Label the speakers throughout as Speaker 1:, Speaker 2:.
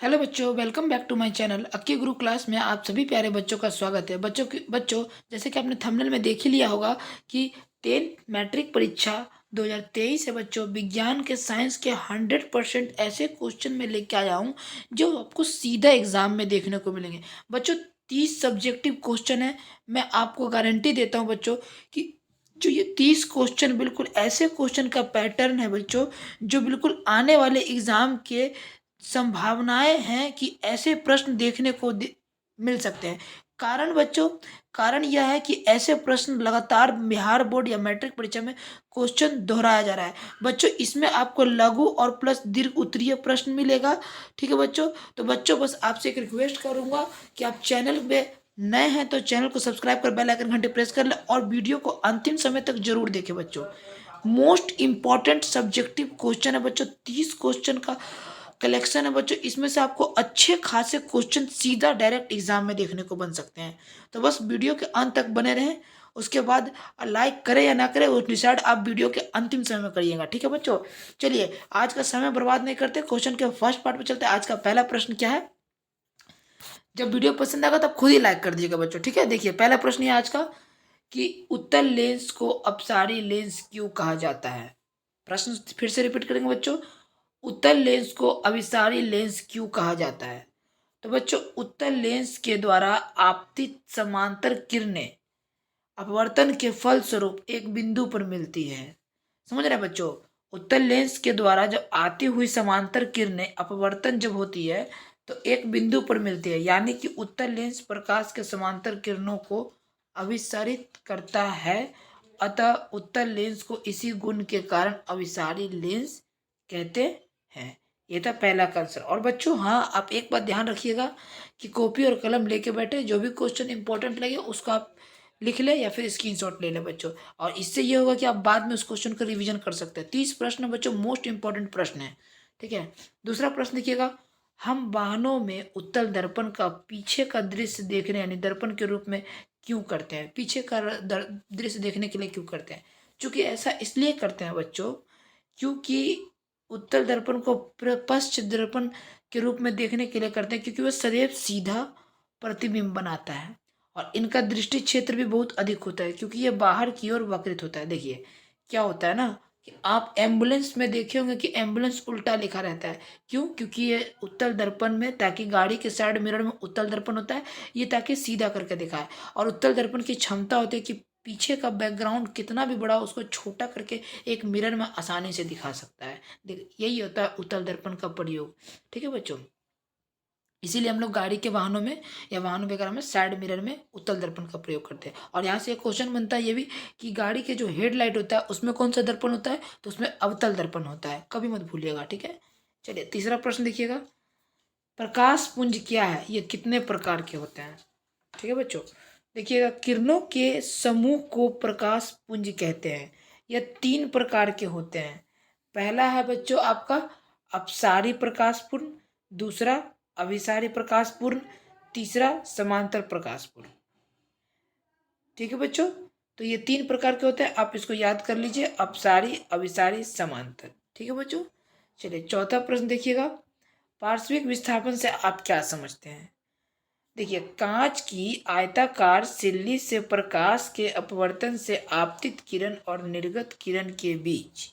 Speaker 1: Hello बच्चों, welcome back to my channel Akki Guru class में आप सभी प्यारे बच्चों का स्वागत है। बच्चों जैसे कि आपने थंबनेल में देख ही लिया होगा कि 10th मैट्रिक परीक्षा 2023 है। बच्चों विज्ञान के साइंस के 100% ऐसे क्वेश्चन में लेके आया हूँ जो आपको सीधा एग्जाम में देखने को मिलेंगे। बच्चों 30 सब्जेक्टिव क्वेश्चन है। मैं आपको गारंटी देता हूँ बच्चों कि जो ये 30 क्वेश्चन बिल्कुल ऐसे क्वेश्चन का पैटर्न है बच्चों, जो बिल्कुल आने वाले एग्जाम के संभावनाएं हैं कि ऐसे प्रश्न देखने को मिल सकते हैं। कारण बच्चों, कारण यह है कि ऐसे प्रश्न लगातार बिहार बोर्ड या मैट्रिक परीक्षा में क्वेश्चन दोहराया जा रहा है। बच्चों इसमें आपको लघु और प्लस दीर्घ उत्तरीय प्रश्न मिलेगा। ठीक है बच्चों, तो बच्चों बस आपसे एक रिक्वेस्ट करूंगा कि आप चैनल में नए हैं तो चैनल को सब्सक्राइब कर बेल आइकन घंटे प्रेस कर ले और वीडियो को अंतिम समय तक जरूर देखें। बच्चों मोस्ट इंपॉर्टेंट सब्जेक्टिव क्वेश्चन है बच्चों, 30 क्वेश्चन का कलेक्शन है बच्चों। इसमें से आपको अच्छे खासे क्वेश्चन सीधा डायरेक्ट एग्जाम में देखने को बन सकते हैं। तो बस वीडियो के अंत तक बने रहें, उसके बाद लाइक करें या ना करें वो डिसाइड आप वीडियो के अंतिम समय में करिएगा। ठीक है बच्चों, चलिए आज का समय बर्बाद नहीं करते, क्वेश्चन के फर्स्ट पार्ट पे चलते हैं। आज का पहला प्रश्न क्या है? जब वीडियो पसंद आएगा तब खुद ही लाइक कर दीजिएगा बच्चों। ठीक है, देखिए पहला प्रश्न है आज का कि उत्तल लेंस को अपसारी लेंस क्यों कहा जाता है। प्रश्न फिर से रिपीट करेंगे बच्चों, उत्तल लेंस को अभिसारी लेंस क्यों कहा जाता है? तो बच्चों उत्तल लेंस के द्वारा आपतित समांतर किरणें अपवर्तन के फलस्वरूप एक बिंदु पर मिलती है। समझ रहे हैं बच्चों? उत्तल लेंस के द्वारा जब आती हुई समांतर किरणें अपवर्तन जब होती है तो एक बिंदु पर मिलती है, यानी कि उत्तल लेंस प्रकाश के समांतर किरणों को अभिसारित करता है। अतः उत्तल लेंस को इसी गुण के कारण अभिसारी लेंस कहते हैं। ये था पहला कंसर्न। और बच्चों हाँ, आप एक बात ध्यान रखिएगा कि कॉपी और कलम लेके बैठे, जो भी क्वेश्चन इंपॉर्टेंट लगे उसको आप लिख ले या फिर स्क्रीनशॉट ले ले बच्चों। और इससे ये होगा कि आप बाद में उस क्वेश्चन का रिवीजन कर सकते हैं। 30 प्रश्न बच्चों मोस्ट इंपॉर्टेंट प्रश्न है। ठीक है, दूसरा प्रश्न देखिएगा, हम वाहनों में उत्तल दर्पण का पीछे का दृश्य देखने यानी दर्पण के रूप में क्यों करते हैं? पीछे का दृश्य देखने के लिए क्यों करते हैं? क्योंकि ऐसा इसलिए करते हैं बच्चों क्योंकि उत्तल दर्पण को पश्च दर्पण के रूप में देखने के लिए करते हैं, क्योंकि वह सदैव सीधा प्रतिबिंब बनाता है और इनका दृष्टि क्षेत्र भी बहुत अधिक होता है क्योंकि ये बाहर की ओर वक्रित होता है। देखिए क्या होता है ना कि आप एम्बुलेंस में देखे होंगे कि एम्बुलेंस उल्टा लिखा रहता है। क्यों? क्योंकि ये उत्तल दर्पण में, ताकि गाड़ी के साइड मिरर में उत्तल दर्पण होता है, ये ताकि सीधा करके दिखाए। और उत्तल दर्पण की क्षमता होती है कि पीछे का बैकग्राउंड कितना भी बड़ा हो उसको छोटा करके एक मिरर में आसानी से दिखा सकता है। देख यही होता है उत्तल दर्पण का प्रयोग। ठीक है बच्चों, इसीलिए हम लोग गाड़ी के वाहनों में या वाहनों वगैरह में साइड मिरर में उत्तल दर्पण का प्रयोग करते हैं। और यहाँ से एक क्वेश्चन बनता है ये भी कि गाड़ी के जो हेडलाइट होता है उसमें कौन सा दर्पण होता है? तो उसमें अवतल दर्पण होता है, कभी मत भूलिएगा। ठीक है, चलिए तीसरा प्रश्न देखिएगा, प्रकाश पुंज क्या है, ये कितने प्रकार के होते हैं? ठीक है बच्चों, देखिएगा किरणों के समूह को प्रकाश पुंज कहते हैं। यह 3 प्रकार के होते हैं। पहला है बच्चों आपका अपसारी प्रकाशपूर्ण, दूसरा अभिसारी प्रकाशपूर्ण, तीसरा समांतर प्रकाशपूर्ण। ठीक है बच्चों, तो ये 3 प्रकार के होते हैं, आप इसको याद कर लीजिए, अपसारी, अभिसारी, समांतर। ठीक है बच्चों, चलिए चौथा प्रश्न देखिएगा, पार्श्विक विस्थापन से आप क्या समझते हैं? देखिए कांच की आयताकार सिल्ली से प्रकाश के अपवर्तन से आपतित किरण और निर्गत किरण के बीच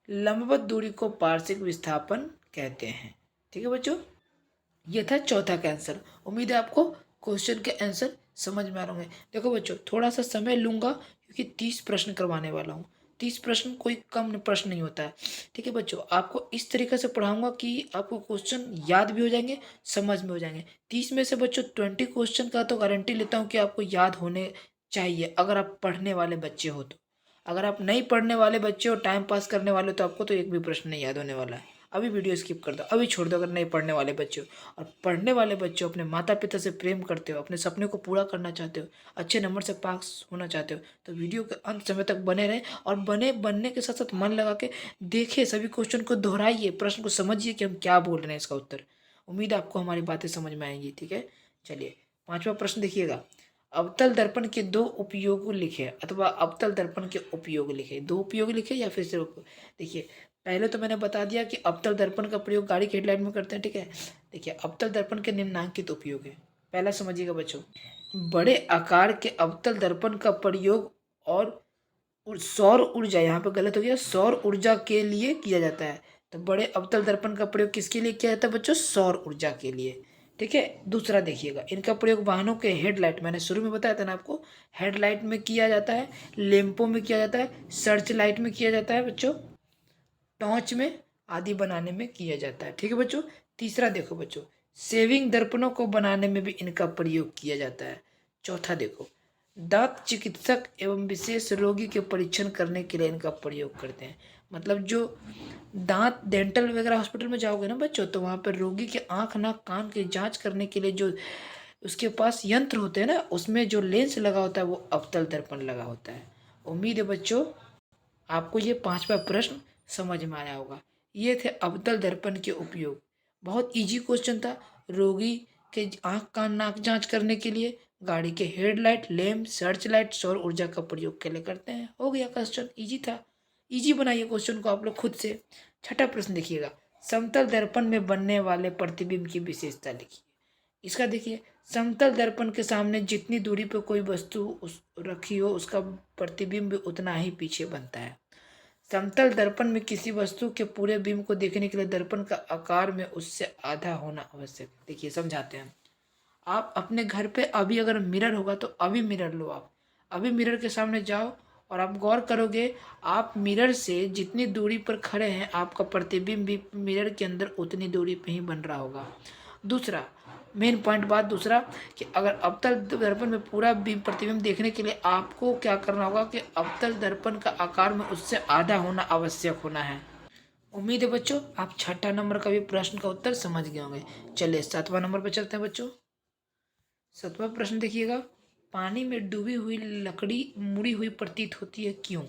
Speaker 1: लंबवत दूरी को पार्श्विक विस्थापन कहते हैं। ठीक है बच्चों, ये था चौथा का आंसर। उम्मीद है आपको क्वेश्चन के आंसर समझ में आ रहे होंगे। देखो बच्चों थोड़ा सा समय लूंगा क्योंकि 30 प्रश्न करवाने वाला हूँ। 30 प्रश्न कोई कम प्रश्न नहीं होता है। ठीक है बच्चों, आपको इस तरीके से पढ़ाऊंगा कि आपको क्वेश्चन याद भी हो जाएंगे, समझ में हो जाएंगे। 30 में से बच्चों 20 क्वेश्चन का तो गारंटी लेता हूँ कि आपको याद होने चाहिए, अगर आप पढ़ने वाले बच्चे हो तो। अगर आप नहीं पढ़ने वाले बच्चे हो, टाइम पास करने वाले हो, तो आपको तो एक भी प्रश्न नहीं याद होने वाला है। अभी वीडियो स्किप कर दो, अभी छोड़ दो अगर नहीं पढ़ने वाले बच्चे हो। और पढ़ने वाले बच्चे हो, अपने माता पिता से प्रेम करते हो, अपने सपने को पूरा करना चाहते हो, अच्छे नंबर से पास होना चाहते हो, तो वीडियो के अंत समय तक बने रहें। और बनने के साथ साथ मन लगा के देखिए, सभी क्वेश्चन को दोहराइए, प्रश्न को समझिए कि हम क्या बोल रहे हैं, इसका उत्तर। उम्मीद है आपको हमारी बातें समझ में आएंगी। ठीक है, चलिए पांचवा प्रश्न देखिएगा, अवतल दर्पण के 2 उपयोग लिखे अथवा अवतल दर्पण के उपयोग लिखे। 2 उपयोग लिखे या फिर सिर्फ, देखिए पहले तो मैंने बता दिया कि अवतल दर्पण का प्रयोग गाड़ी के हेडलाइट में करते हैं, ठीक है। देखिए अवतल दर्पण के निम्नलिखित उपयोग है। पहला समझिएगा बच्चों, बड़े आकार के अवतल दर्पण का प्रयोग और सौर ऊर्जा, यहाँ पे गलत हो गया, सौर ऊर्जा के लिए किया जाता है। तो बड़े अवतल दर्पण का प्रयोग किसके लिए किया जाता है बच्चों? सौर ऊर्जा के लिए, ठीक है। दूसरा देखिएगा, इनका प्रयोग वाहनों के हेडलाइट, मैंने शुरू में बताया था ना आपको, हेडलाइट में किया जाता है, लैंपों में किया जाता है, सर्च लाइट में किया जाता है बच्चों, टॉर्च में आदि बनाने में किया जाता है, ठीक है बच्चों। तीसरा देखो बच्चों, सेविंग दर्पणों को बनाने में भी इनका प्रयोग किया जाता है। चौथा देखो, दांत चिकित्सक एवं विशेष रोगी के परीक्षण करने के लिए इनका प्रयोग करते हैं। मतलब जो दांत डेंटल वगैरह हॉस्पिटल में जाओगे ना बच्चों, तो वहाँ पर रोगी के आँख नाक कान की जांच करने के लिए जो उसके पास यंत्र होते हैं ना, उसमें जो लेंस लगा होता है वो अवतल दर्पण लगा होता है। उम्मीद है बच्चों आपको ये पांचवा प्रश्न समझ में आया होगा। ये थे अवतल दर्पण के उपयोग। बहुत इजी क्वेश्चन था। रोगी के आँख कान नाक जांच करने के लिए गाड़ी के हेडलाइट, लैंप, सर्च लाइट, सौर ऊर्जा का प्रयोग के लिए करते हैं। हो गया क्वेश्चन, इजी था। इजी बनाइए क्वेश्चन को आप लोग खुद से। छठा प्रश्न देखिएगा, समतल दर्पण में बनने वाले प्रतिबिंब की विशेषता लिखिए। इसका देखिए, समतल दर्पण के सामने जितनी दूरी पर कोई वस्तु रखी हो उसका प्रतिबिंब उतना ही पीछे बनता है। समतल दर्पण में किसी वस्तु के पूरे बिंब को देखने के लिए दर्पण का आकार में उससे आधा होना आवश्यक है। देखिए समझाते हैं। आप अपने घर पे अभी अगर मिरर होगा तो अभी मिरर लो, आप अभी मिरर के सामने जाओ और आप गौर करोगे, आप मिरर से जितनी दूरी पर खड़े हैं आपका प्रतिबिंब भी मिरर के अंदर उतनी दूरी पे ही बन रहा होगा। दूसरा मेन पॉइंट बात दूसरा, कि अगर अवतल दर्पण में पूरा प्रतिबिंब देखने के लिए आपको क्या करना होगा कि अवतल दर्पण का आकार में उससे आधा होना आवश्यक होना है। उम्मीद है बच्चों आप छठा नंबर का भी प्रश्न का उत्तर समझ गए होंगे। चलिए सातवां नंबर पर चलते हैं बच्चों। सातवां प्रश्न देखिएगा, पानी में डूबी हुई लकड़ी मुड़ी हुई प्रतीत होती है, क्यों?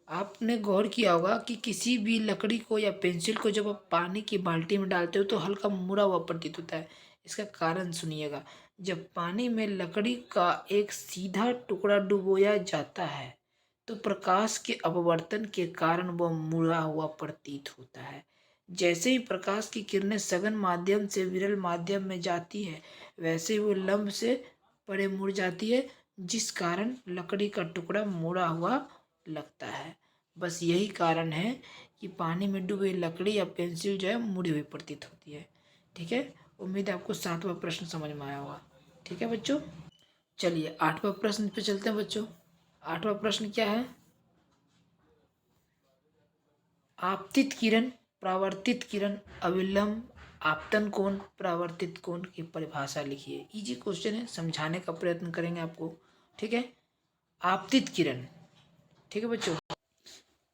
Speaker 1: आपने गौर किया होगा कि किसी भी लकड़ी को या पेंसिल को जब आप पानी की बाल्टी में डालते हो तो हल्का मुड़ा हुआ प्रतीत होता है। इसका कारण सुनिएगा, जब पानी में लकड़ी का एक सीधा टुकड़ा डुबोया जाता है तो प्रकाश के अपवर्तन के कारण वह मुड़ा हुआ प्रतीत होता है। जैसे ही प्रकाश की किरणें सघन माध्यम से विरल माध्यम में जाती है, वैसे ही वो लंब से परे मुड़ जाती है, जिस कारण लकड़ी का टुकड़ा मुड़ा हुआ लगता है। बस यही कारण है कि पानी में डूबी लकड़ी या पेंसिल जो है मुड़ी हुई प्रतीत होती है। ठीक है, उम्मीद है आपको सातवां प्रश्न समझ में आया होगा। ठीक है बच्चों, चलिए आठवां प्रश्न पे चलते हैं बच्चों। आठवां प्रश्न क्या है? आपतित किरण, परावर्तित किरण, अविलंब, आपतन कोण, परावर्तित कोण की परिभाषा लिखिए। इजी क्वेश्चन है, समझाने का प्रयत्न करेंगे आपको। ठीक है, आपतित किरण, ठीक है बच्चों।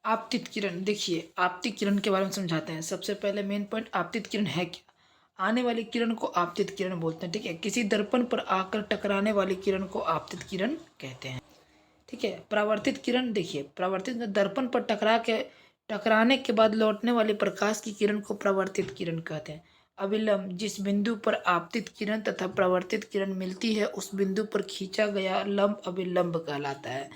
Speaker 1: आपतित किरण, देखिए आपतित किरण के बारे में समझाते हैं। सबसे पहले मेन पॉइंट, आपतित किरण है क्या? आने वाली किरण को आपतित किरण बोलते हैं। ठीक है, किसी दर्पण पर आकर टकराने वाली किरण को आपतित किरण कहते हैं। ठीक है, परावर्तित किरण, देखिए परावर्तित दर्पण पर टकराने के बाद लौटने वाली प्रकाश की किरण को परावर्तित किरण कहते हैं। अविलंब, जिस बिंदु पर आपतित किरण तथा परावर्तित किरण मिलती है उस बिंदु पर खींचा गया लंब अविलंब कहलाता है।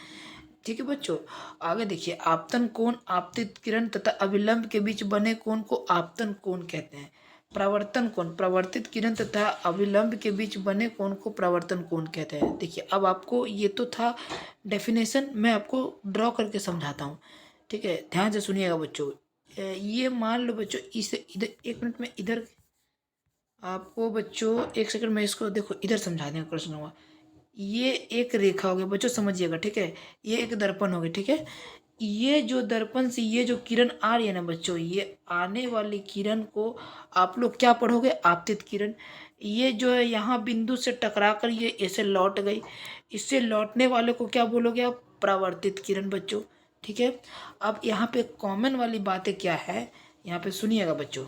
Speaker 1: ठीक है बच्चों, आगे देखिए, आपतन कोण, आपतित किरण तथा अविलंब के बीच बने कोण को आपतन कोण कहते हैं। परावर्तन कोण, परावर्तित किरण तथा अविलंब के बीच बने कोण को परावर्तन कोण कहते हैं। देखिए अब आपको ये तो था डेफिनेशन, मैं आपको ड्रॉ करके समझाता हूँ। ठीक है, ध्यान से सुनिएगा बच्चों। ये मान लो बच्चों, इस इधर एक मिनट में इधर आपको बच्चों, एक सेकंड में इसको देखो इधर समझा देंगे क्वेश्चन हुआ। ये एक रेखा हो गई बच्चों, समझिएगा। ठीक है, ये एक दर्पण हो गई। ठीक है, ये जो दर्पण से ये जो किरण आ रही है ना बच्चों, ये आने वाली किरण को आप लोग क्या पढ़ोगे? आपतित किरण। ये जो है यहाँ बिंदु से टकरा कर ये ऐसे लौट गई, इससे लौटने वाले को क्या बोलोगे आप? परावर्तित किरण बच्चों। ठीक है, अब यहाँ पे कॉमन वाली बातें क्या है, यहाँ पे सुनिएगा बच्चों।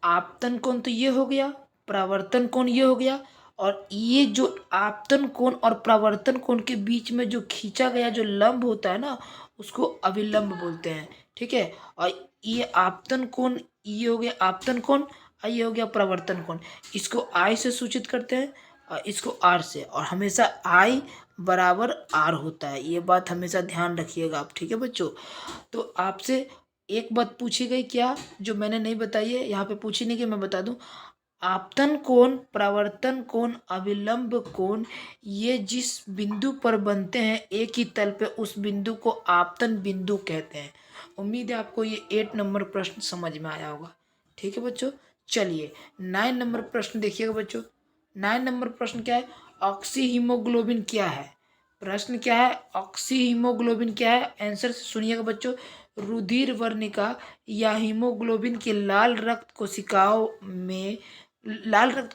Speaker 1: आपतन कोण तो ये हो गया, परावर्तन कोण ये हो गया, और ये जो आपतन कोण और परावर्तन कोण के बीच में जो खींचा गया जो लंब होता है ना, उसको अविलंब बोलते हैं। ठीक है, और ये आपतन कोण ये हो गया आपतन कोण, और ये हो गया परावर्तन कोण। इसको आई से सूचित करते हैं और इसको आर से, और हमेशा आई बराबर आर होता है। ये बात हमेशा ध्यान रखिएगा आप। ठीक है बच्चों, तो आपसे एक बात पूछी गई क्या जो मैंने नहीं बताई है, यहाँ पे पूछी नहीं कि मैं बता दूं। आपतन कोण, परावर्तन कोण, अभिलंब कोण, ये जिस बिंदु पर बनते हैं एक ही तल पे, उस बिंदु को आपतन बिंदु कहते हैं। उम्मीद है आपको ये 8 नंबर प्रश्न समझ में आया होगा। ठीक है बच्चों, चलिए 9 नंबर प्रश्न देखिएगा बच्चों। 9 नंबर प्रश्न क्या है, ऑक्सी हीमोग्लोबिन क्या है। प्रश्न क्या है, ऑक्सी हीमोग्लोबिन क्या है। आंसर से सुनिएगा बच्चों। रुधिर वर्णिका या हीमोग्लोबिन की लाल रक्त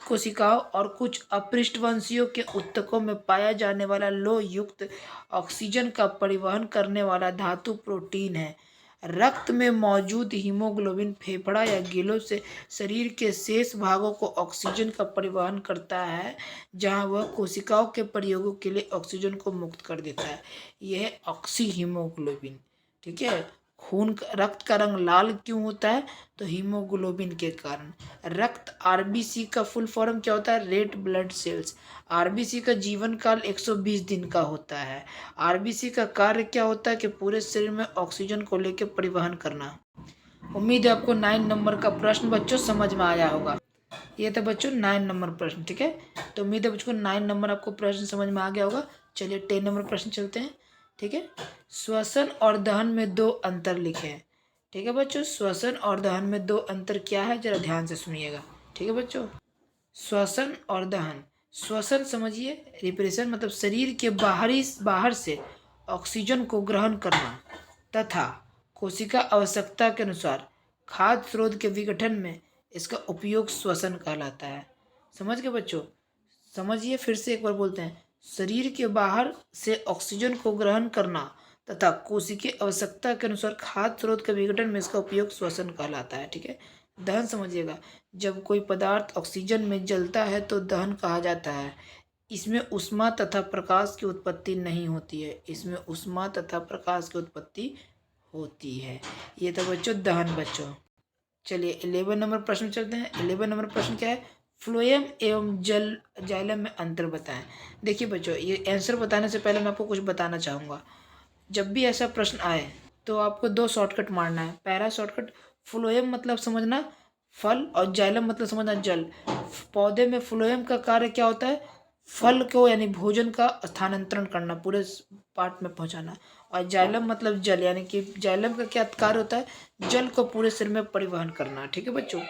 Speaker 1: कोशिकाओं और कुछ अपृष्ठवंशियों के ऊतकों में पाया जाने वाला लोह युक्त ऑक्सीजन का परिवहन करने वाला धातु प्रोटीन है। रक्त में मौजूद हीमोग्लोबिन फेफड़ा या गिलों से शरीर के शेष भागों को ऑक्सीजन का परिवहन करता है, जहां वह कोशिकाओं के प्रयोगों के लिए ऑक्सीजन को मुक्त कर देता है। यह है ऑक्सी हीमोग्लोबिन। ठीक है, रक्त का रंग लाल क्यों होता है, तो हीमोग्लोबिन के कारण। रक्त आरबीसी का फुल फॉर्म क्या होता है, रेड ब्लड सेल्स। आरबीसी का जीवन काल 120 दिन का होता है। आरबीसी का कार्य क्या होता है कि पूरे शरीर में ऑक्सीजन को लेकर परिवहन करना। उम्मीद है आपको 9 नंबर का प्रश्न बच्चों समझ में आया होगा। ये था बच्चों 9 नंबर प्रश्न। ठीक है, तो उम्मीद है बच्चों 9 नंबर आपको प्रश्न समझ में आ गया होगा। चलिए 10 नंबर प्रश्न चलते हैं। ठीक है, श्वसन और दहन में 2 अंतर लिखें। ठीक है बच्चों, श्वसन और दहन में 2 अंतर क्या है, जरा ध्यान से सुनिएगा। ठीक है बच्चों, श्वसन और दहन। श्वसन समझिए, रिप्रेशन मतलब शरीर के बाहर से ऑक्सीजन को ग्रहण करना तथा कोशिका आवश्यकता के अनुसार खाद्य स्रोत के विघटन में इसका उपयोग श्वसन कहलाता है। समझ गए बच्चों, समझिए फिर से एक बार बोलते हैं। शरीर के बाहर से ऑक्सीजन को ग्रहण करना तथा कोशिकीय आवश्यकता के अनुसार खाद्य स्रोत के विघटन में इसका उपयोग श्वसन कहलाता है। ठीक है, दहन समझिएगा, जब कोई पदार्थ ऑक्सीजन में जलता है तो दहन कहा जाता है। इसमें ऊष्मा तथा प्रकाश की उत्पत्ति नहीं होती है। इसमें ऊष्मा तथा प्रकाश की उत्पत्ति होती है। ये तो बच्चों दहन बच्चों। चलिए 11 नंबर प्रश्न चलते हैं। 11 नंबर प्रश्न क्या है, फ्लोएम एवं जाइलम में अंतर बताएं। देखिए बच्चों, ये आंसर बताने से पहले मैं आपको कुछ बताना चाहूँगा। जब भी ऐसा प्रश्न आए तो आपको 2 शॉर्टकट मारना है। पहला शॉर्टकट, फ्लोएम मतलब समझना फल और जाइलम मतलब समझना जल। पौधे में फ्लोएम का कार्य क्या होता है, फल को यानी भोजन का स्थानांतरण करना, पूरे पार्ट में पहुंचाना। और जाइलम मतलब जल, यानी कि जाइलम का क्या कार्य होता है, जल को पूरे शरीर में परिवहन करना। ठीक है बच्चों,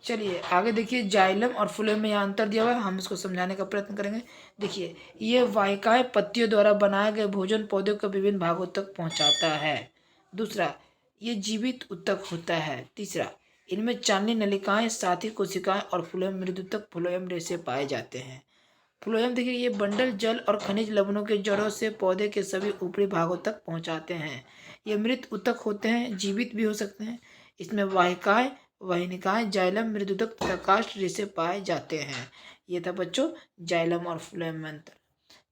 Speaker 1: चलिए आगे देखिए। जाइलम और फ्लोएम में यहाँ अंतर दिया हुआ है, हम इसको समझाने का प्रयत्न करेंगे। देखिए, ये वाहिकाएं पत्तियों द्वारा बनाए गए भोजन पौधे को विभिन्न भागों तक पहुंचाता है। दूसरा, ये जीवित ऊतक होता है। तीसरा, इनमें चांदनी नलिकाएं, साथी कोशिकाएं और फ्लोएम मृदुतक फ्लोएम रेशे पाए जाते हैं। फ्लोएम देखिए, ये बंडल जल और खनिज लवणों के जड़ों से पौधे के सभी ऊपरी भागों तक पहुंचाते हैं। ये मृत ऊतक होते हैं, जीवित भी हो सकते हैं। इसमें वाहिकाएं, वाहिनिकाएं, जाइलम, मृदुतक तथा काष्ठ रेशे पाए जाते हैं। ये था बच्चों जाइलम और फ्लोएम में अंतर।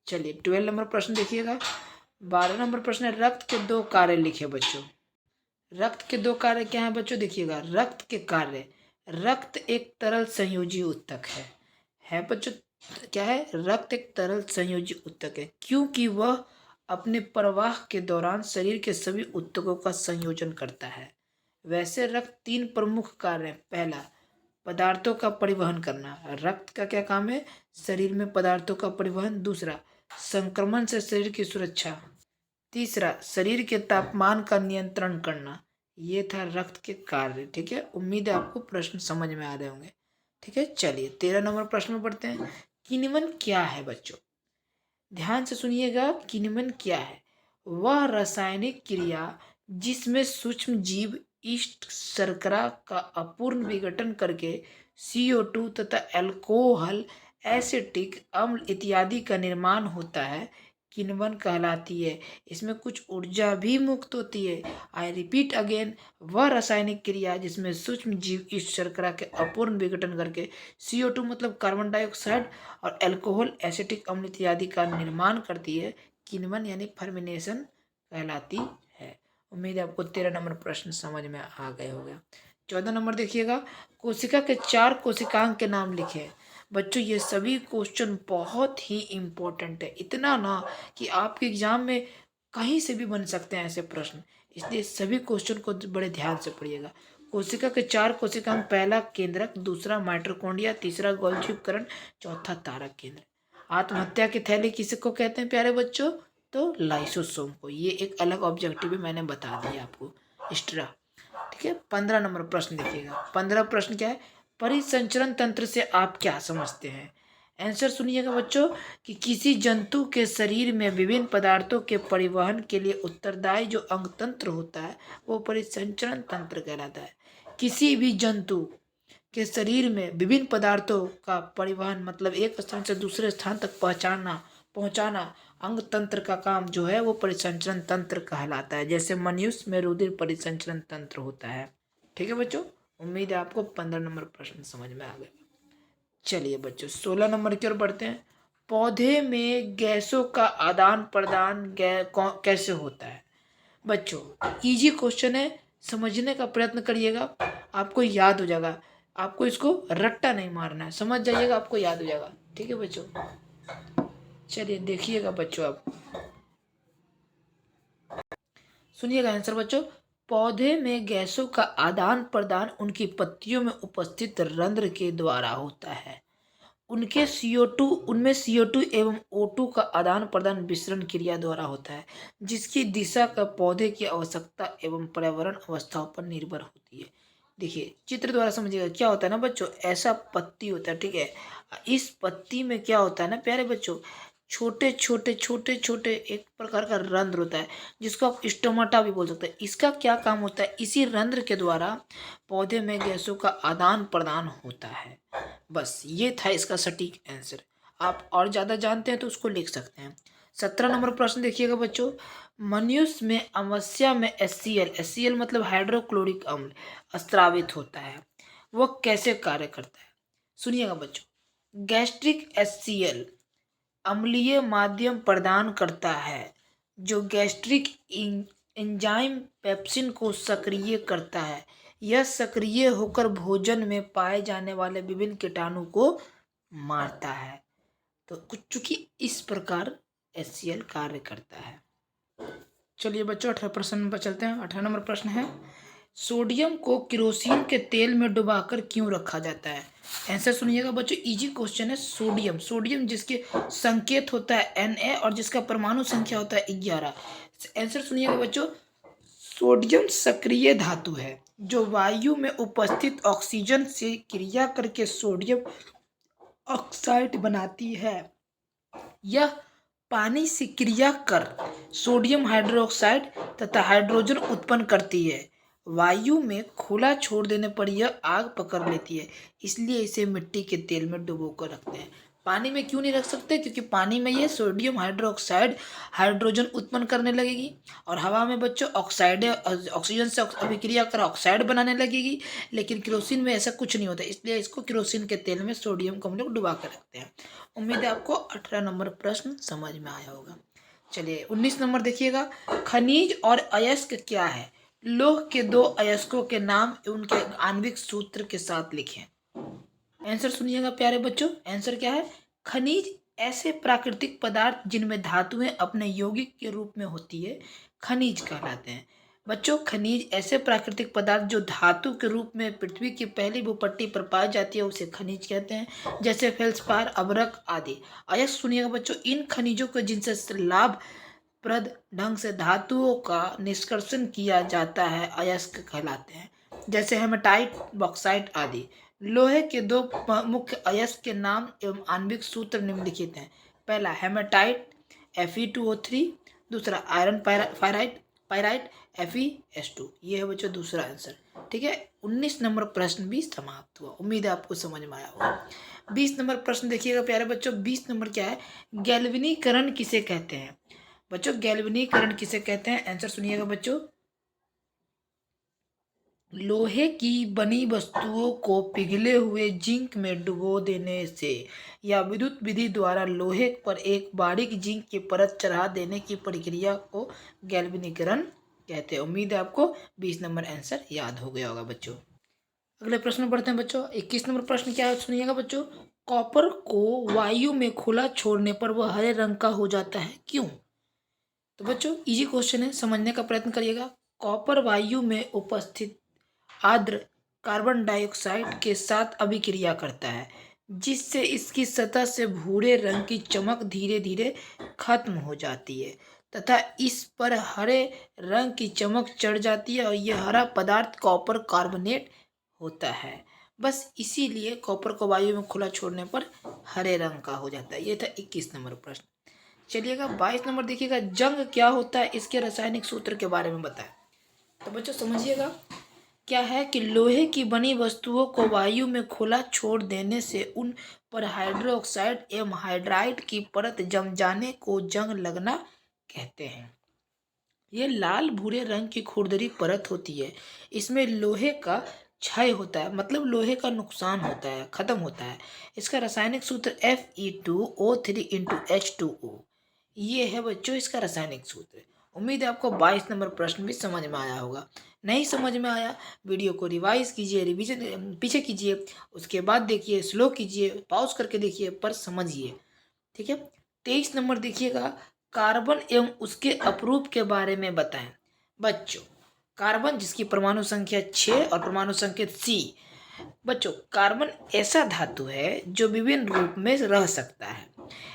Speaker 1: चलिए 12 नंबर प्रश्न देखिएगा। 12 नंबर प्रश्न है, रक्त के 2 कार्य लिखे बच्चों। रक्त के 2 कार्य क्या है बच्चों, देखिएगा। रक्त के कार्य, रक्त एक तरल संयोजी ऊतक है बच्चों। क्या है, रक्त एक तरल संयोजी ऊतक है, क्योंकि वह अपने प्रवाह के दौरान शरीर के सभी ऊतकों का संयोजन करता है। वैसे रक्त 3 प्रमुख कार्य हैं। पहला, पदार्थों का परिवहन करना। रक्त का क्या काम है, शरीर में पदार्थों का परिवहन। दूसरा, संक्रमण से शरीर की सुरक्षा। तीसरा, शरीर के तापमान का नियंत्रण करना। ये था रक्त के कार्य। ठीक है, उम्मीद है आपको प्रश्न समझ में आ रहे होंगे। ठीक है, चलिए 13 नंबर प्रश्न में पढ़ते हैं। किण्वन क्या है बच्चों, ध्यान से सुनिएगा। किण्वन क्या है, वह रासायनिक क्रिया जिसमें सूक्ष्म जीव ईस्ट शर्करा का अपूर्ण विघटन करके CO2 तथा अल्कोहल, एसिटिक अम्ल इत्यादि का निर्माण होता है, किण्वन कहलाती है। इसमें कुछ ऊर्जा भी मुक्त होती है। आई रिपीट अगेन, वह रासायनिक क्रिया जिसमें सूक्ष्म जीव इस शर्करा के अपूर्ण विघटन करके CO2 मतलब कार्बन डाइऑक्साइड और अल्कोहल, एसिटिक अम्ल इत्यादि का निर्माण करती है, किण्वन यानी फर्मिनेशन कहलाती है। उम्मीद है आपको 13 नंबर प्रश्न समझ में आ गए होगा। 14 नंबर देखिएगा, कोशिका के 4 कोशिकांग के नाम लिखे। बच्चों, ये सभी क्वेश्चन बहुत ही इम्पोर्टेंट है, इतना ना कि आपके एग्जाम में कहीं से भी बन सकते हैं ऐसे प्रश्न। इसलिए सभी क्वेश्चन को बड़े ध्यान से पढ़िएगा। कोशिका के 4 कोशिकांग, पहला केंद्रक, दूसरा माइटोकॉन्ड्रिया, तीसरा गोल्गी उपकरण, चौथा तारक केंद्र। आत्महत्या की थैली किसको कहते हैं प्यारे बच्चों? तो लाइसोसोम को। ये एक अलग ऑब्जेक्टिव भी मैंने बता दिया आपको एक्स्ट्रा। ठीक है, 15 नंबर प्रश्न देखिएगा। 15 प्रश्न क्या है? परिसंचरण तंत्र से आप क्या समझते हैं? आंसर सुनिएगा बच्चों कि किसी जंतु के शरीर में विभिन्न पदार्थों के परिवहन के लिए उत्तरदायी जो अंग तंत्र होता है वो परिसंचरण तंत्र कहलाता है। किसी भी जंतु के शरीर में विभिन्न पदार्थों का परिवहन मतलब एक स्थान से दूसरे स्थान तक पहुंचाना अंग तंत्र का काम जो है वो परिसंचरण तंत्र कहलाता है। जैसे मनुष्य में रुधिर परिसंचरण तंत्र होता है। ठीक है बच्चों, उम्मीद है आपको 15 नंबर प्रश्न समझ में आ गया। चलिए बच्चों 16 नंबर की ओर बढ़ते हैं। पौधे में गैसों का आदान प्रदान कैसे होता है? बच्चों इजी क्वेश्चन है, समझने का प्रयत्न करिएगा, आपको याद हो जाएगा। आपको इसको रट्टा नहीं मारना है, समझ जाइएगा, आपको याद हो जाएगा। ठीक है बच्चों, चलिए देखिएगा बच्चों, आप सुनिएगा आंसर बच्चों। पौधे में गैसों का आदान प्रदान उनकी पत्तियों में उपस्थित रंध्र के द्वारा होता है। उनमें CO2 एवं O2 का आदान प्रदान विसरण क्रिया द्वारा होता है, जिसकी दिशा का पौधे की आवश्यकता एवं पर्यावरण अवस्थाओं पर निर्भर होती है। देखिए चित्र द्वारा समझिएगा क्या होता है ना बच्चों, ऐसा पत्ती होता है। ठीक है, इस पत्ती में क्या होता है ना प्यारे बच्चों, छोटे छोटे एक प्रकार का रंध्र होता है जिसको आप स्टोमाटा भी बोल सकते हैं। इसका क्या काम होता है? इसी रंध्र के द्वारा पौधे में गैसों का आदान प्रदान होता है। बस ये था इसका सटीक आंसर। आप और ज़्यादा जानते हैं तो उसको लिख सकते हैं। 17 नंबर प्रश्न देखिएगा बच्चों। मनुष्य में अमावस्या में HCl मतलब हाइड्रोक्लोरिक अम्ल स्रावित होता है, वह कैसे कार्य करता है? सुनिएगा बच्चों। गैस्ट्रिक HCl अम्लीय माध्यम प्रदान करता है जो गैस्ट्रिक एंजाइम पेप्सिन को सक्रिय करता है। यह सक्रिय होकर भोजन में पाए जाने वाले विभिन्न कीटाणु को मारता है। तो कुछ चूंकि इस प्रकार HCl कार्य करता है। चलिए बच्चों 18 प्रश्न पर चलते हैं। 18 नंबर प्रश्न है, सोडियम को केरोसिन के तेल में डुबाकर क्यों रखा जाता है? आंसर सुनिएगा बच्चों, इजी क्वेश्चन है। सोडियम जिसके संकेत होता है Na और जिसका परमाणु संख्या होता है 11। आंसर सुनिएगा बच्चों, सोडियम सक्रिय धातु है जो वायु में उपस्थित ऑक्सीजन से क्रिया करके सोडियम ऑक्साइड बनाती है। यह पानी से क्रिया कर सोडियम हाइड्रोक्साइड तथा हाइड्रोजन उत्पन्न करती है। वायु में खुला छोड़ देने पर यह आग पकड़ लेती है, इसलिए इसे मिट्टी के तेल में डुबो कर रखते हैं। पानी में क्यों नहीं रख सकते? क्योंकि पानी में ये सोडियम हाइड्रोक्साइड हाइड्रोजन उत्पन्न करने लगेगी और हवा में बच्चों ऑक्सीजन से अभिक्रिया कर ऑक्साइड बनाने लगेगी। लेकिन केरोसिन में ऐसा कुछ नहीं होता, इसलिए इसको केरोसिन के तेल में सोडियम को हम लोग डुबा कर रखते हैं। उम्मीद है आपको 18 नंबर प्रश्न समझ में आया होगा। चलिए 19 नंबर देखिएगा। खनिज और अयस्क क्या है? लौह के 2 अयस्कों के नाम उनके आणविक सूत्र के साथ लिखें। आंसर सुनिएगा प्यारे बच्चों, आंसर क्या है? खनिज ऐसे प्राकृतिक पदार्थ जिनमें धातुएं अपने यौगिक के रूप में होती है, खनिज कहलाते हैं। बच्चों खनिज ऐसे प्राकृतिक पदार्थ जो धातु के रूप में पृथ्वी की पहली भूपट्टी पर पाई जाती है उसे खनिज कहते हैं, जैसे फेल्सपार, अभ्रक आदि। अयस्क सुनिएगा बच्चों, इन खनिजों को जिनसे लाभप्रद ढंग से धातुओं का निष्कर्षण किया जाता है अयस्क कहलाते हैं, जैसे हेमेटाइट, बॉक्साइट आदि। लोहे के 2 मुख्य अयस्क के नाम एवं आणविक सूत्र निम्नलिखित हैं। पहला हेमेटाइट Fe2O3, दूसरा आयरन पायराइट FeS2। ये है बच्चों दूसरा आंसर। ठीक है, 19 नंबर प्रश्न भी समाप्त हुआ। उम्मीद है आपको समझ में आया होगा। 20 नंबर प्रश्न देखिएगा प्यारे बच्चों। 20 नंबर क्या है? गैल्वेनीकरण किसे कहते हैं? बच्चों गैल्वेनीकरण किसे कहते हैं? आंसर सुनिएगा बच्चों, लोहे की बनी वस्तुओं को पिघले हुए जिंक में डुबो देने से या विद्युत विधि द्वारा लोहे पर एक बारीक जिंक की परत चढ़ा देने की प्रक्रिया को गैल्वेनीकरण कहते हैं। उम्मीद है आपको 20 नंबर आंसर याद हो गया होगा बच्चों। अगले प्रश्न बढ़ते हैं बच्चों। 21 नंबर प्रश्न क्या है सुनिएगा बच्चों। कॉपर को वायु में खुला छोड़ने पर वह हरे रंग का हो जाता है, क्यों? तो बच्चों इजी क्वेश्चन है, समझने का प्रयत्न करिएगा। कॉपर वायु में उपस्थित आर्द्र कार्बन डाइऑक्साइड के साथ अभिक्रिया करता है, जिससे इसकी सतह से भूरे रंग की चमक धीरे धीरे खत्म हो जाती है तथा इस पर हरे रंग की चमक चढ़ जाती है और यह हरा पदार्थ कॉपर कार्बोनेट होता है। बस इसीलिए कॉपर को वायु में खुला छोड़ने पर हरे रंग का हो जाता है। ये था 21 नंबर प्रश्न। चलिएगा 22 नंबर देखिएगा, जंग क्या होता है, इसके रासायनिक सूत्र के बारे में बताएं। तो बच्चों समझिएगा, क्या है कि लोहे की बनी वस्तुओं को वायु में खुला छोड़ देने से उन पर हाइड्रोक्साइड एवं हाइड्राइड की परत जम जाने को जंग लगना कहते हैं। ये लाल भूरे रंग की खुरदरी परत होती है। इसमें लोहे का क्षय होता है, मतलब लोहे का नुकसान होता है, खत्म होता है। इसका रासायनिक सूत्र Fe2O3 H2O। ये है बच्चों इसका रासायनिक सूत्र। उम्मीद है आपको 22 नंबर प्रश्न भी समझ में आया होगा। नहीं समझ में आया, वीडियो को रिवाइज कीजिए, रिवीजन पीछे कीजिए, उसके बाद देखिए, स्लो कीजिए, पॉज करके देखिए, पर समझिए। ठीक है। 23 नंबर देखिएगा, कार्बन एवं उसके अपरूप के बारे में बताएं। बच्चों कार्बन जिसकी परमाणु संख्या 6 और परमाणु संख्या C। बच्चों कार्बन ऐसा धातु है जो विभिन्न रूप में रह सकता है।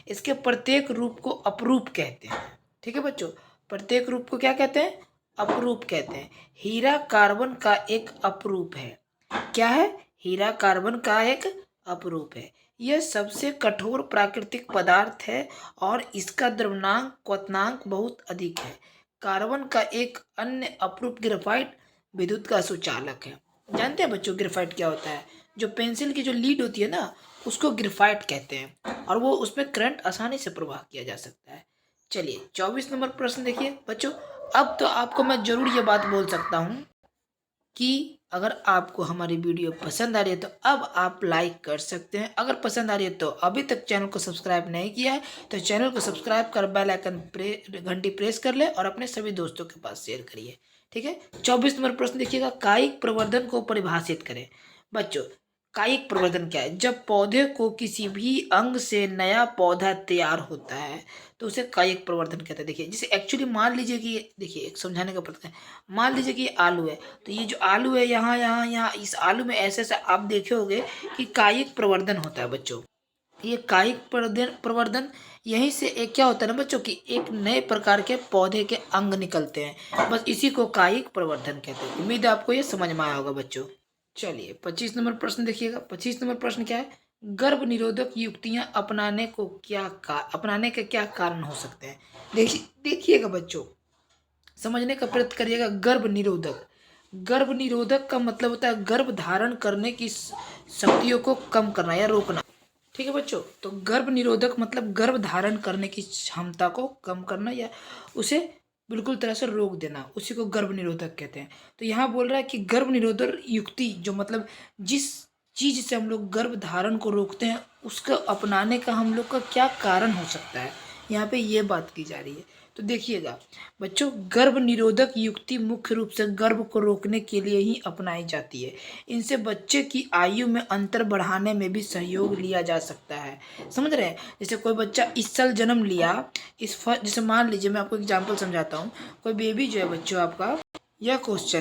Speaker 1: इसके प्रत्येक रूप को अपरूप कहते हैं। ठीक है बच्चों, प्रत्येक रूप को क्या कहते हैं? अपरूप कहते हैं। हीरा कार्बन का एक अपरूप है। क्या है? हीरा कार्बन का एक अपरूप है। यह सबसे कठोर प्राकृतिक पदार्थ है और इसका द्रव्यनांक क्वथनांक बहुत अधिक है। कार्बन का एक अन्य अपरूप ग्रेफाइट विद्युत का सुचालक है। जानते हैं बच्चों ग्रेफाइट क्या होता है? जो पेंसिल की जो लीड होती है ना, उसको ग्रेफाइट कहते हैं और वो उसमें करंट आसानी से प्रवाह किया जा सकता है। चलिए 24 नंबर प्रश्न देखिए बच्चों। अब तो आपको मैं जरूर ये बात बोल सकता हूँ कि अगर आपको हमारी वीडियो पसंद आ रही है तो अब आप लाइक कर सकते हैं। अगर पसंद आ रही है तो अभी तक चैनल को सब्सक्राइब नहीं किया है तो चैनल को सब्सक्राइब कर बेल आइकन घंटी प्रेस कर ले और अपने सभी दोस्तों के पास शेयर करिए। ठीक है। 24 नंबर प्रश्न देखिएगा, कायिक प्रवर्धन को परिभाषित करें। बच्चों कायिक प्रवर्धन क्या है? जब पौधे को किसी भी अंग से नया पौधा तैयार होता है तो उसे कायिक प्रवर्धन कहते हैं। देखिए जैसे एक्चुअली मान लीजिए कि देखिए एक समझाने का प्रयत्न है। मान लीजिए कि ये आलू है, तो ये जो आलू है यहाँ यहाँ यहाँ इस आलू में ऐसे ऐसे आप देखे होंगे कि कायिक प्रवर्धन होता है बच्चों। ये कायिक प्रवर्धन यहीं से एक क्या होता है ना बच्चों कि एक नए प्रकार के पौधे के अंग निकलते हैं, बस इसी को कायिक प्रवर्धन कहते हैं। उम्मीद है आपको ये समझ में आया होगा बच्चों। चलिए 25 नंबर प्रश्न देखिएगा। 25 नंबर प्रश्न क्या है? गर्भ निरोधक युक्तियां अपनाने के क्या कारण हो सकते हैं? देखिएगा बच्चों, समझने का प्रयत्न करिएगा। गर्भ निरोधक का मतलब होता है गर्भ धारण करने की शक्तियों को कम करना या रोकना। ठीक है बच्चों, तो गर्भ निरोधक मतलब गर्भ धारण करने की क्षमता को कम करना या उसे बिल्कुल तरह से रोक देना, उसी को गर्भ निरोधक कहते हैं। तो यहाँ बोल रहा है कि गर्भ निरोधक युक्ति जो मतलब जिस चीज से हम लोग गर्भ धारण को रोकते हैं उसका अपनाने का हम लोग का क्या कारण हो सकता है, यहाँ पे ये बात की जा रही है। तो देखिएगा बच्चों, गर्भ निरोधक युक्ति मुख्य रूप से गर्भ को रोकने के लिए ही अपनाई जाती है। इनसे बच्चे की आयु में अंतर बढ़ाने में भी सहयोग लिया जा सकता है। समझ रहे हैं? जैसे कोई बच्चा इस साल जन्म लिया, जैसे मान लीजिए मैं आपको एग्जाम्पल समझाता हूँ। कोई बेबी जो है बच्चों आपका, यह क्वेश्चन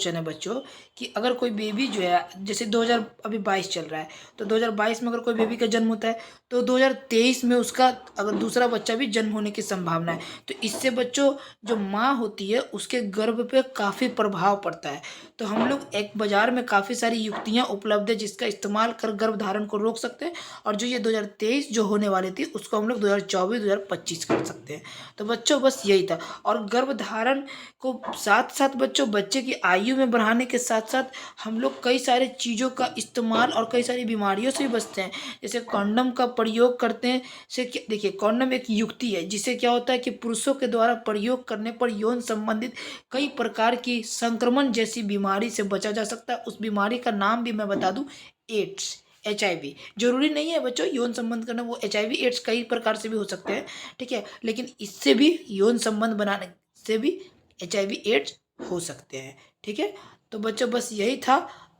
Speaker 1: है बच्चों कि अगर कोई बेबी जो है जैसे 2022 चल रहा है, तो 2022 में अगर कोई बेबी का जन्म होता है तो 2023 में उसका अगर दूसरा बच्चा भी जन्म होने की संभावना है। तो इससे बच्चों जो माँ होती है उसके गर्भ पे काफ़ी प्रभाव पड़ता है। तो हम लोग एक बाजार में काफ़ी सारी युक्तियाँ उपलब्ध है जिसका इस्तेमाल कर गर्भ धारण को रोक सकते हैं, और जो ये 2023 जो होने वाली थी उसको हम लोग 2024-2025 कर सकते हैं। तो बच्चों बस यही था। और गर्भ धारण को साथ साथ बच्चों बच्चे की आयु में बढ़ाने के साथ साथ हम लोग कई सारे चीज़ों का इस्तेमाल और कई सारी बीमारियों से भी बचते हैं। जैसे कॉन्डम का प्रयोग करते हैं से देखिए कॉन्डम एक युक्ति है जिससे क्या होता है कि पुरुषों के द्वारा प्रयोग करने पर यौन संबंधित कई प्रकार की संक्रमण जैसी बीमारी से बचा जा सकता है। उस बीमारी का नाम भी मैं बता दूं, एड्स, HIV। जरूरी नहीं है बच्चों यौन संबंध करना, वो HIV एड्स कई प्रकार से भी हो सकते हैं। ठीक है, लेकिन इससे भी यौन संबंध बनाने से भी HIV एड्स हो सकते हैं। ठीक है, तो बच्चों बस यही था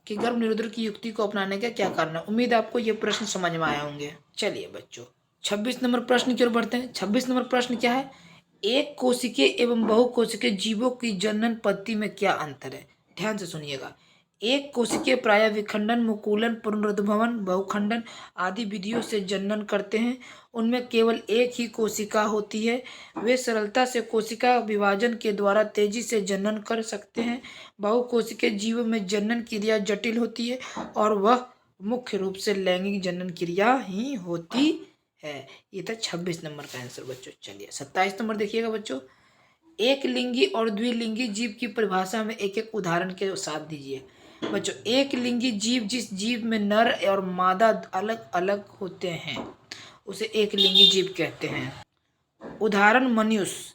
Speaker 1: कि गर्भ निरोधक की युक्ति को अपनाने का क्या कारण है। उम्मीद है आपको ये प्रश्न समझ में आए होंगे। चलिए बच्चों 26 नंबर प्रश्न की ओर बढ़ते हैं। 26 नंबर प्रश्न क्या है? एक कोशिकीय एवं बहुकोशिकीय जीवों की जनन पद्धति में क्या अंतर है? ध्यान से सुनिएगा। एक कोशिकीय प्राय विखंडन, मुकुलन, पुनरुद्भवन, बहुखंडन आदि विधियों से जनन करते हैं। उनमें केवल एक ही कोशिका होती है। वे सरलता से कोशिका विभाजन के द्वारा तेजी से जनन कर सकते हैं। बहुकोशिकीय जीवों में जनन क्रिया जटिल होती है और वह मुख्य रूप से लैंगिक जनन क्रिया ही होती है। ये था 26 नंबर का आंसर बच्चों। चलिए 27 नंबर देखिएगा बच्चों। एक लिंगी और द्विलिंगी जीव की परिभाषा में एक एक उदाहरण के साथ दीजिए। बच्चों, एक लिंगी जीव जिस जीव में नर और मादा अलग अलग होते हैं उसे एक लिंगी जीव कहते हैं। उदाहरण मनुष्य।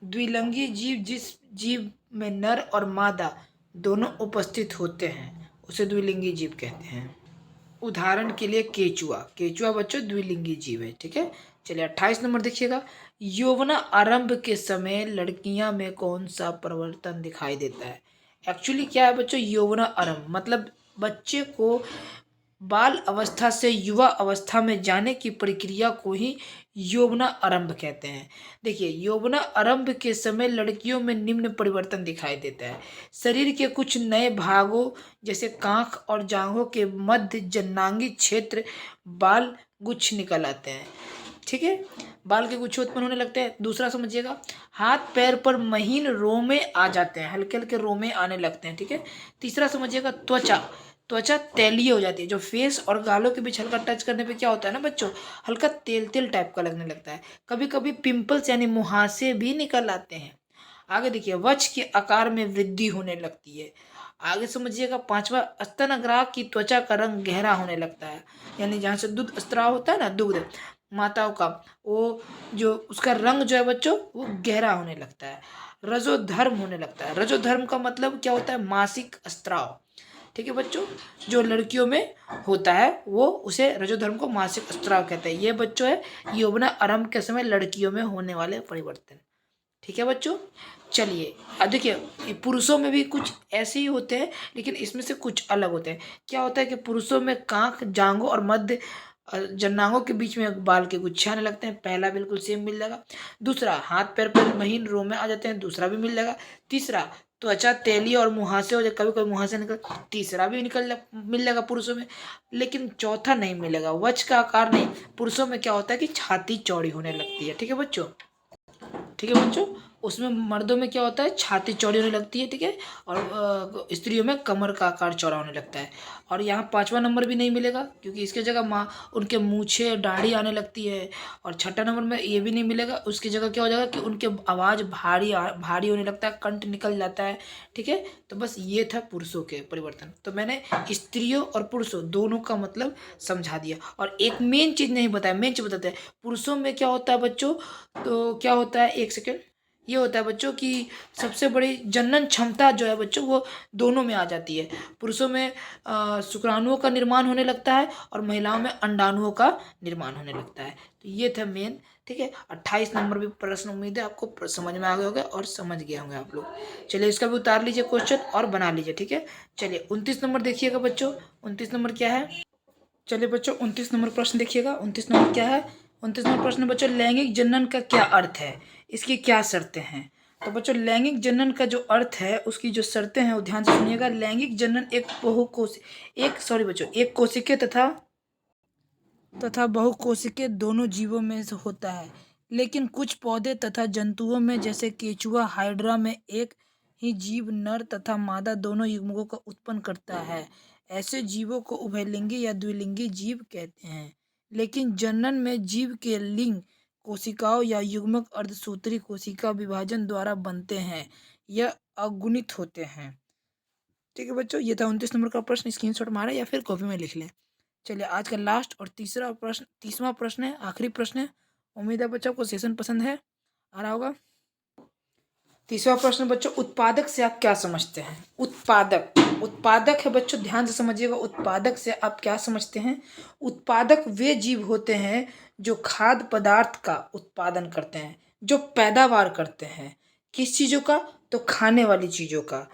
Speaker 1: द्विलिंगी जीव जिस जीव में नर और मादा दोनों उपस्थित होते हैं उसे द्विलिंगी जीव कहते हैं। उदाहरण के लिए केचुआ। केचुआ बच्चों द्विलिंगी जीव है। ठीक है। चलिए 28 नंबर देखिएगा। यौवना आरंभ के समय लड़कियां में कौन सा परिवर्तन दिखाई देता है? एक्चुअली क्या है बच्चों, यौवना आरंभ मतलब बच्चे को बाल अवस्था से युवा अवस्था में जाने की प्रक्रिया को ही यौवना आरंभ कहते हैं। देखिए, यौवना आरंभ के समय लड़कियों में निम्न परिवर्तन दिखाई देता है। शरीर के कुछ नए भागों जैसे कांख और जांघों के मध्य जननांगी क्षेत्र बाल गुच्छ निकल आते हैं। ठीक है, बाल के गुच्छ उत्पन्न होने लगते हैं। दूसरा समझिएगा, हाथ पैर पर महीन रोमे आ जाते हैं, हल्के हल्के रोमे आने लगते हैं। ठीक है। तीसरा समझिएगा, त्वचा। त्वचा तैलीय हो जाती है। जो फेस और गालों के बीच हल्का टच करने पे क्या होता है ना बच्चों, हल्का तेल तेल टाइप का लगने लगता है। कभी कभी पिंपल्स यानी मुहासे भी निकल आते हैं। आगे देखिए, वक्ष के आकार में वृद्धि होने लगती है। आगे समझिएगा, पांचवा, स्तनाग्र की त्वचा का रंग गहरा होने लगता है। यानी जहाँ से दूध स्त्राव होता है ना, दुग्ध माताओं का, वो जो उसका रंग जो है बच्चों वो गहरा होने लगता है। रजोधर्म होने लगता है। रजोधर्म का मतलब क्या होता है? मासिक स्त्राव। ठीक है बच्चों, जो लड़कियों में होता है वो उसे रजोधर्म को मासिक स्त्राव कहते हैं। ये बच्चों है यौवना आरंभ के समय लड़कियों में होने वाले परिवर्तन। ठीक है बच्चों। चलिए अब देखिए, पुरुषों में भी कुछ ऐसे ही होते हैं लेकिन इसमें से कुछ अलग होते हैं। क्या होता है कि पुरुषों में कांख, जांघों और मध्य जननांगों के बीच में बाल के गुच्छे आने लगते हैं। पहला बिल्कुल सेम मिल जाएगा। दूसरा, हाथ पैर पर महीन रोमे आ जाते हैं। दूसरा भी मिल जाएगा। तीसरा, त्वचा तैलीय और मुहासे हो जाए, कभी कभी मुहासे निकल, तीसरा भी मिल जाएगा पुरुषों में। लेकिन चौथा नहीं मिलेगा। वक्ष का आकार नहीं, पुरुषों में क्या होता है कि छाती चौड़ी होने लगती है। ठीक है बच्चों। ठीक है बच्चों, उसमें मर्दों में क्या होता है, छाती चौड़ी होने लगती है। ठीक है। और स्त्रियों में कमर का आकार चौड़ा होने लगता है। और यहाँ पांचवा नंबर भी नहीं मिलेगा क्योंकि इसके जगह माँ उनके मूछे दाढ़ी आने लगती है। और छठा नंबर में ये भी नहीं मिलेगा। उसकी जगह क्या हो जाएगा कि उनके आवाज़ भारी होने लगता है, कंठ निकल जाता है। ठीक है। तो बस ये था पुरुषों के परिवर्तन। तो मैंने स्त्रियों और पुरुषों दोनों का मतलब समझा दिया। और एक मेन चीज़ नहीं बताया, मेन चीज़ बताते हैं। पुरुषों में क्या होता है बच्चों, तो क्या होता है, एक सेकेंड, ये होता है बच्चों की सबसे बड़ी जनन क्षमता जो है बच्चों वो दोनों में आ जाती है। पुरुषों में शुक्राणुओं का निर्माण होने लगता है और महिलाओं में अंडाणुओं का निर्माण होने लगता है। तो ये था मेन। ठीक है। 28 नंबर भी प्रश्न उम्मीद है आपको समझ में आ गए होंगे और समझ गए होंगे आप लोग। चलिए इसका भी उतार लीजिए क्वेश्चन और बना लीजिए। ठीक है। चलिए 29 नंबर देखिएगा बच्चों। 29 नंबर क्या है? चलिए बच्चों 29 नंबर प्रश्न देखिएगा। 29 नंबर क्या है? 29 नंबर प्रश्न बच्चों, लैंगिक जनन का क्या अर्थ है, इसकी क्या शर्तें हैं? तो बच्चों लैंगिक जनन का जो अर्थ है उसकी जो शर्तें हैं वो ध्यान से सुनिएगा। लैंगिक जनन एक कोशिकीय तथा बहुकोशिकीय दोनों जीवों में से होता है। लेकिन कुछ पौधे तथा जंतुओं में जैसे केचुआ, हाइड्रा में एक ही जीव नर तथा मादा दोनों युग्मकों का उत्पन्न करता है। ऐसे जीवों को उभयलिंगी या द्विलिंगी जीव कहते हैं। लेकिन जनन में जीव के लिंग कोशिकाओं या युग्मक अर्धसूत्री कोशिका विभाजन द्वारा बनते हैं। यह अगुणित होते हैं। ठीक है बच्चों, ये था 29 नंबर का प्रश्न। स्क्रीनशॉट मारें या फिर कॉपी में लिख लें। चलिए आज का लास्ट और 30वां प्रश्न है, आखिरी प्रश्न है। उम्मीद है बच्चों को सेशन पसंद है, आ रहा होगा। 30वां प्रश्न बच्चों, उत्पादक से आप क्या समझते हैं? उत्पादक है बच्चों, ध्यान से समझिएगा। उत्पादक से आप क्या समझते हैं? उत्पादक वे जीव होते हैं जो खाद्य पदार्थ का उत्पादन करते हैं, जो पैदावार करते हैं। किस चीज़ों का? तो खाने वाली चीज़ों का।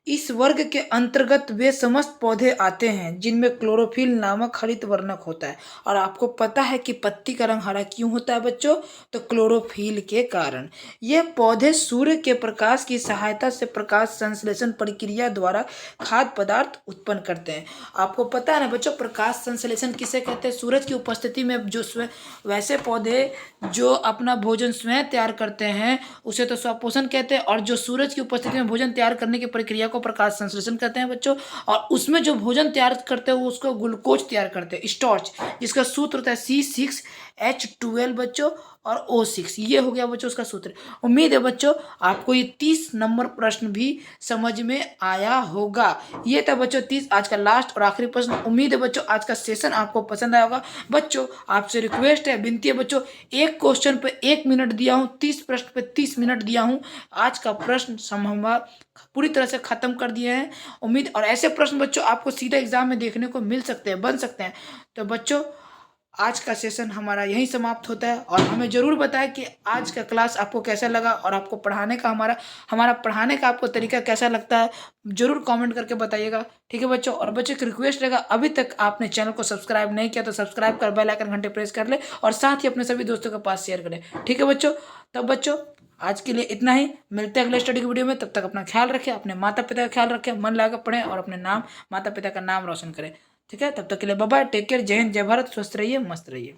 Speaker 1: इस वर्ग के अंतर्गत वे समस्त पौधे आते हैं जिनमें क्लोरोफिल नामक हरित वर्णक होता है। और आपको पता है कि पत्ती का रंग हरा क्यों होता है बच्चों? तो क्लोरोफिल के कारण। ये पौधे सूर्य के प्रकाश की सहायता से प्रकाश संश्लेषण प्रक्रिया द्वारा खाद्य पदार्थ उत्पन्न करते हैं। आपको पता है ना बच्चों, प्रकाश संश्लेषण किसे कहते हैं? सूरज की उपस्थिति में जो वैसे पौधे जो अपना भोजन स्वयं तैयार करते हैं उसे तो स्वपोषण कहते हैं, और जो सूरज की उपस्थिति में भोजन तैयार करने की प्रक्रिया को प्रकाश संश्लेषण कहते हैं बच्चों। और उसमें जो भोजन तैयार करते हैं वो उसको ग्लूकोज तैयार करते हैं, स्टार्च, जिसका सूत्र होता है C6H12 बच्चों और O6। ये हो गया बच्चों उसका सूत्र। उम्मीद है बच्चों आपको ये 30 नंबर प्रश्न भी समझ में आया होगा। ये था बच्चों 30 आज का लास्ट और आखिरी प्रश्न। उम्मीद है बच्चों आज का सेशन आपको पसंद आया होगा। बच्चों आपसे रिक्वेस्ट है, विनती है बच्चों, एक क्वेश्चन पे 1 मिनट दिया हूँ, 30 प्रश्न पे 30 मिनट दिया हूँ। आज का प्रश्न संभव पूरी तरह से खत्म कर दिए हैं। उम्मीद, और ऐसे प्रश्न बच्चों आपको सीधा एग्जाम में देखने को मिल सकते हैं, बन सकते हैं। तो बच्चों आज का सेशन हमारा यहीं समाप्त होता है, और हमें ज़रूर बताएं कि आज का क्लास आपको कैसा लगा और आपको पढ़ाने का हमारा पढ़ाने का आपको तरीका कैसा लगता है। ज़रूर कमेंट करके बताइएगा, ठीक है बच्चों। और बच्चों की रिक्वेस्ट रहेगा, अभी तक आपने चैनल को सब्सक्राइब नहीं किया तो सब्सक्राइब कर बेल आइकन घंटे प्रेस कर ले, और साथ ही अपने सभी दोस्तों के पास शेयर करें, ठीक है बच्चों। तब बच्चों आज के लिए इतना ही, मिलते हैं अगले स्टडी की वीडियो में। तब तक अपना ख्याल रखें, अपने माता पिता का ख्याल रखें, मन लगा पढ़ें और अपने माता पिता का नाम रोशन करें, ठीक है। तब तक के लिए बाय बाय, टेक केयर, जय हिंद, जय भारत, स्वस्थ रहिए, मस्त रहिए।